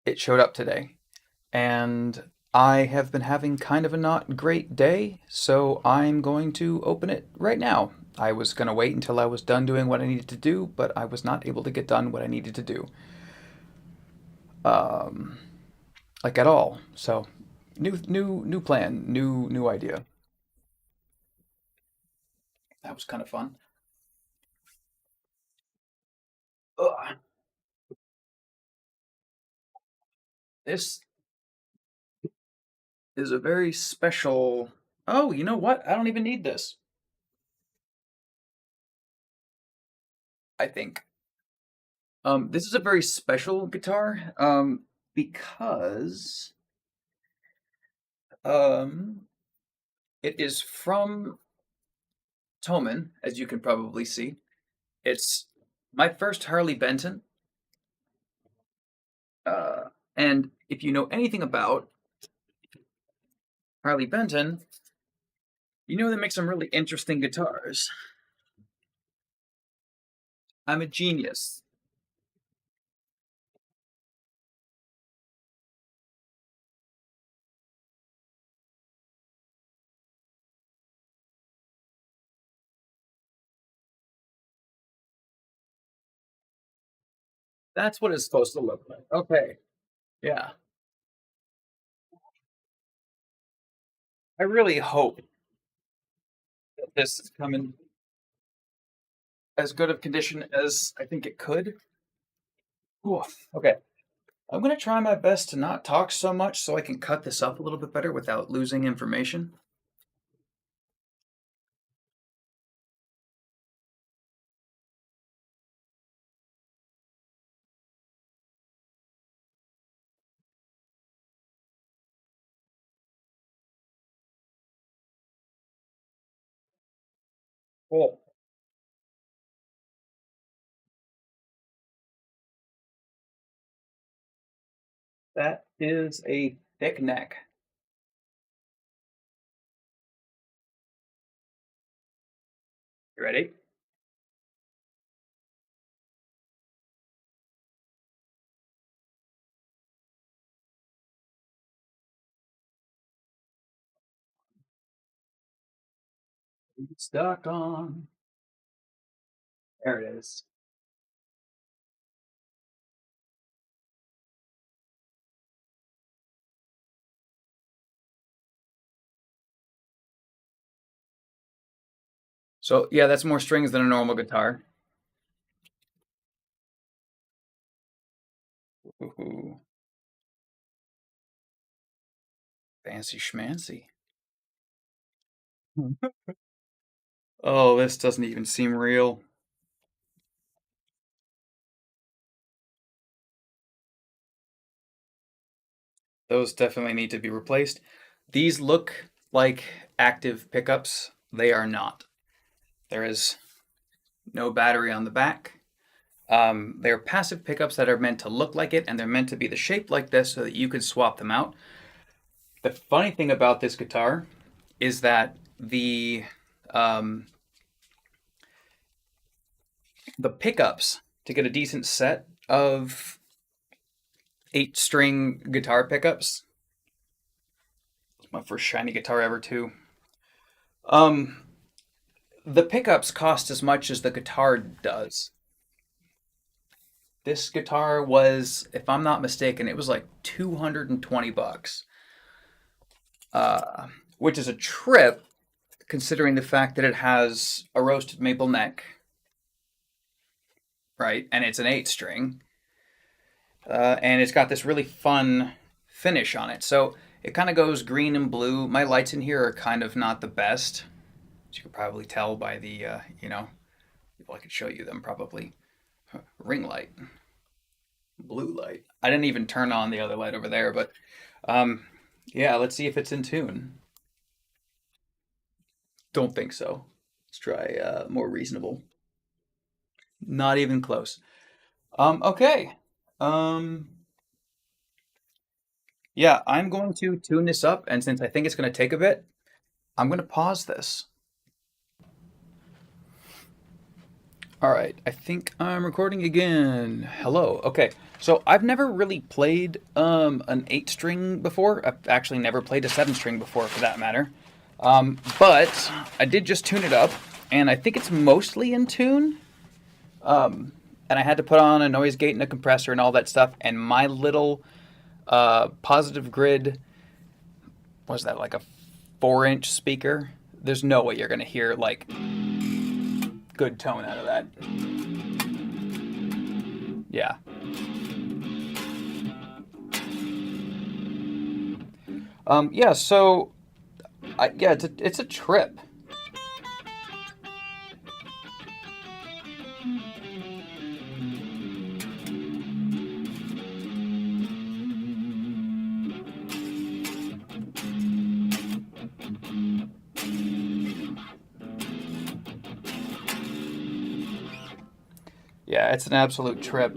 it showed up today, and I have been having kind of a not great day, so I'm going to open it right now. I was going to wait until I was done doing what I needed to do, but I was not able to get done what I needed to do. Um, like at all. So, new plan, new idea. That was kind of fun. Ugh. This is a very special. Oh, you know what? I don't even need this. I think. This is a very special guitar. Because um, it is from Toman, as you can probably see. It's my first Harley Benton. Uh, and if you know anything about Harley Benton, you know they make some really interesting guitars. I'm a genius. That's what it's supposed to look like. Okay. Yeah. I really hope that this is coming as good of condition as I think it could. Oof. Okay. I'm going to try my best to not talk so much so I can cut this up a little bit better without losing information. Cool. That is a thick neck. You ready? Stuck on. There it is. So, yeah, that's more strings than a normal guitar. Ooh, fancy schmancy. Oh, this doesn't even seem real. Those definitely need to be replaced. These look like active pickups. They are not. There is no battery on the back. They're passive pickups that are meant to look like it, and they're meant to be the shape like this so that you can swap them out. The funny thing about this guitar is that um, the pickups to get a decent set of 8 string guitar pickups. It's my first shiny guitar ever too. Um, the pickups cost as much as the guitar does. This guitar was, if I'm not mistaken, it was like 220 bucks, uh, which is a trip considering the fact that it has a roasted maple neck, right? And it's an 8 string, and it's got this really fun finish on it. So it kind of goes green and blue. My lights in here are kind of not the best, as you could probably tell by the, well, I could show you them probably. Ring light, blue light. I didn't even turn on the other light over there, but um, yeah, let's see if it's in tune. Don't think so. Let's try more reasonable. Not even close. Okay. Um, yeah, I'm going to tune this up, and since I think it's going to take a bit, I'm going to pause this. All right, I think I'm recording again. Hello. Okay, so I've never really played an 8 string before. I've actually never played a 7 string before, for that matter. But I did just tune it up, and I think it's mostly in tune. And I had to put on a noise gate and a compressor and all that stuff. And my little positive grid, was that like a 4-inch speaker? There's no way you're gonna hear like good tone out of that. Yeah. Yeah, so, yeah, it's a trip. Yeah, it's an absolute trip.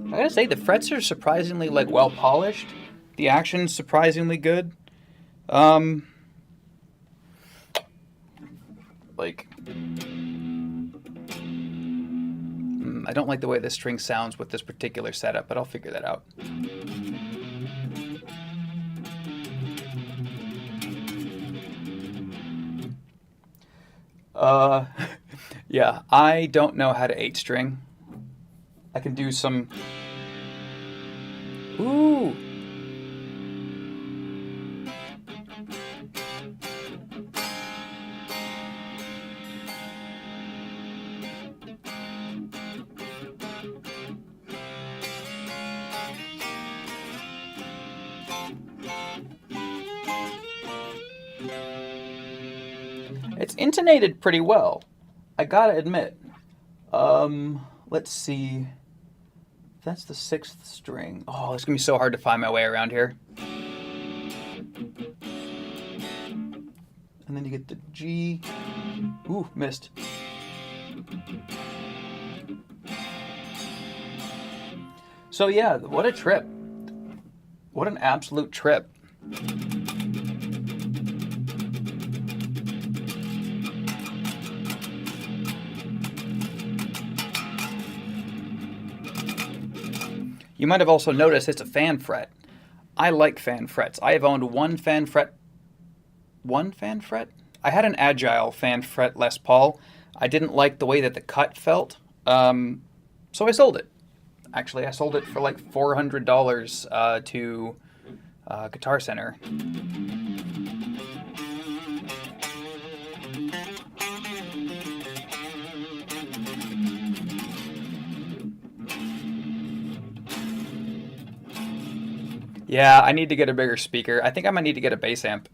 I gotta say, the frets are surprisingly like well polished. The action's surprisingly good. Um, like, I don't like the way this string sounds with this particular setup, but I'll figure that out. Uh, yeah, I don't know how to 8 string. I can do some. Ooh. It's intonated pretty well, I gotta admit. Let's see. That's the 6th string. Oh, it's gonna be so hard to find my way around here. And then you get the G. Ooh, missed. So yeah, what a trip. What an absolute trip. You might have also noticed it's a fan fret. I like fan frets. I have owned one fan fret. One fan fret? I had an Agile fan fret Les Paul. I didn't like the way that the cut felt, so I sold it. Actually, I sold it for like $400 to Guitar Center. Yeah, I need to get a bigger speaker. I think I might need to get a bass amp.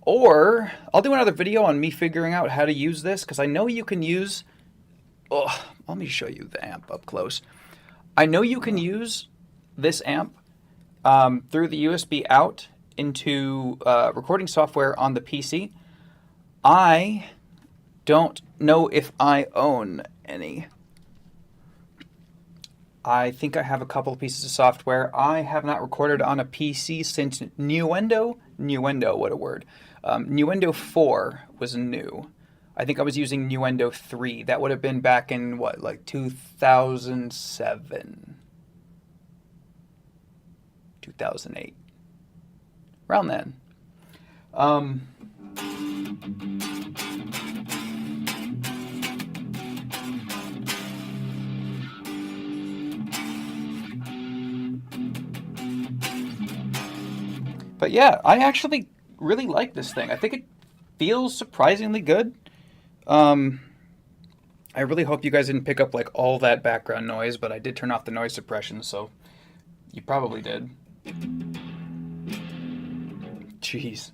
Or I'll do another video on me figuring out how to use this, because I know you can use. Oh, let me show you the amp up close. I know you can use this amp through the USB out into recording software on the PC. I don't know if I own any. I think I have a couple of pieces of software. I have not recorded on a PC since Nuendo. Nuendo, what a word. Nuendo 4 was new. I think I was using Nuendo 3. That would have been back in, what, like 2007? 2008. Around then. But yeah, I actually really like this thing. I think it feels surprisingly good. I really hope you guys didn't pick up like all that background noise, but I did turn off the noise suppression, so you probably did. Jeez.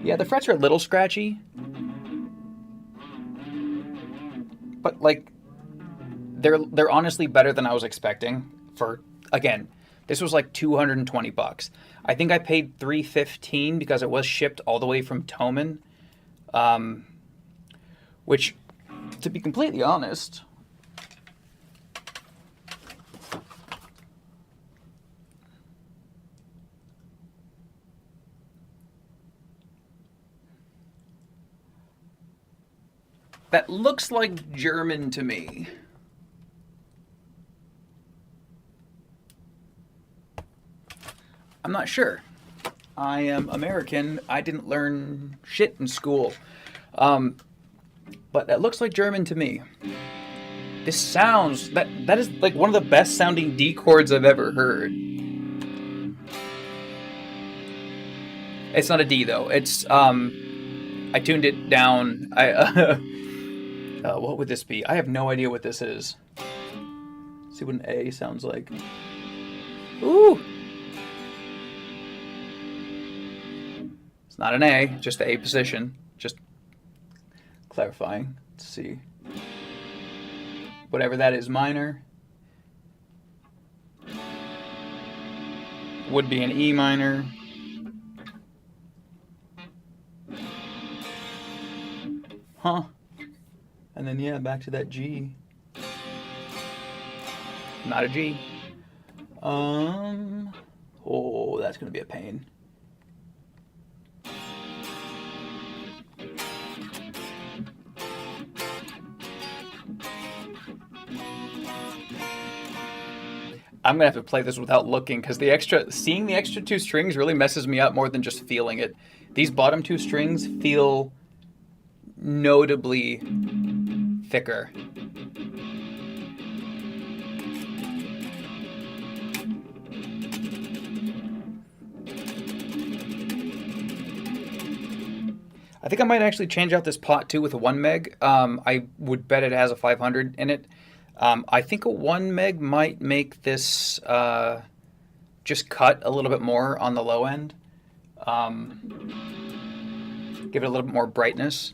Yeah, the frets are a little scratchy, but like they're honestly better than I was expecting. For again, this was like $220. I think I paid $315 because it was shipped all the way from Toman, which To be completely honest, that looks like German to me. I'm not sure. I am American. I didn't learn shit in school. Um, but that looks like German to me. This sounds that is like one of the best sounding D chords I've ever heard. It's not a D though. It's I tuned it down. I what would this be? I have no idea what this is. Let's see what an A sounds like. Ooh. It's not an A, just the A position. Just clarifying. Let's see. Whatever that is, minor. Would be an E minor. Huh. And then, yeah, back to that G. Not a G. Oh, that's going to be a pain. I'm gonna have to play this without looking because seeing the extra two strings really messes me up more than just feeling it. These bottom two strings feel notably thicker. I think I might actually change out this pot too with a 1 meg. I would bet it has a 500 in it. I think a 1 meg might make this just cut a little bit more on the low end. Give it a little bit more brightness.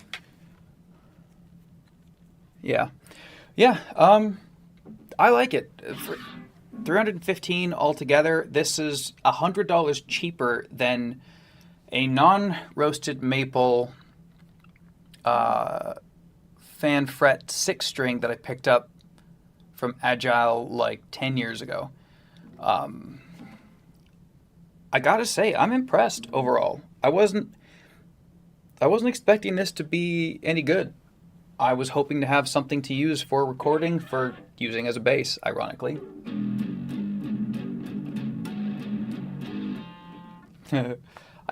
Yeah. Yeah, I like it. For $315 altogether, this is $100 cheaper than a non-roasted maple fan fret 6-string that I picked up from Agile like 10 years ago. I gotta say, I'm impressed overall. I wasn't expecting this to be any good. I was hoping to have something to use for recording, for using as a bass, ironically. I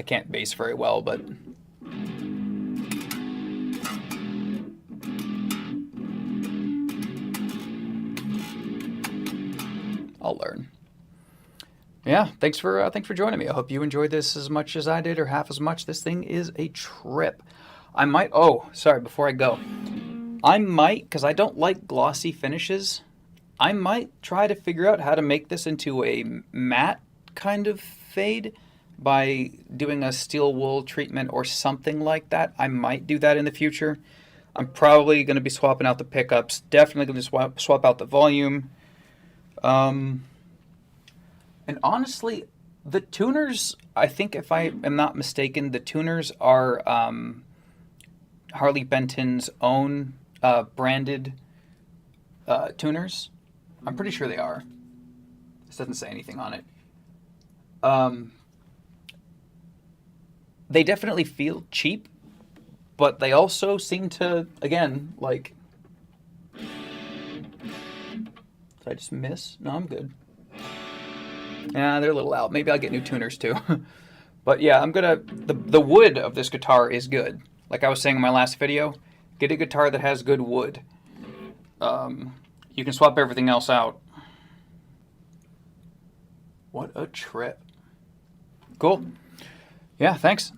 can't bass very well, but I'll learn. Yeah, thanks for joining me. I hope you enjoyed this as much as I did, or half as much. This thing is a trip. I might. Oh, sorry. Before I go, I might, because I don't like glossy finishes. I might try to figure out how to make this into a matte kind of fade by doing a steel wool treatment or something like that. I might do that in the future. I'm probably going to be swapping out the pickups. Definitely going to swap out the volume. And honestly, the tuners, I think if I am not mistaken, the tuners are Harley Benton's own branded tuners. I'm pretty sure they are. This doesn't say anything on it. They definitely feel cheap, but they also seem to, again, like... Did I just miss? No, I'm good. Yeah, they're a little out. Maybe I'll get new tuners too. But yeah, I'm gonna... The wood of this guitar is good. Like I was saying in my last video, get a guitar that has good wood. You can swap everything else out. What a trip. Cool. Yeah, thanks.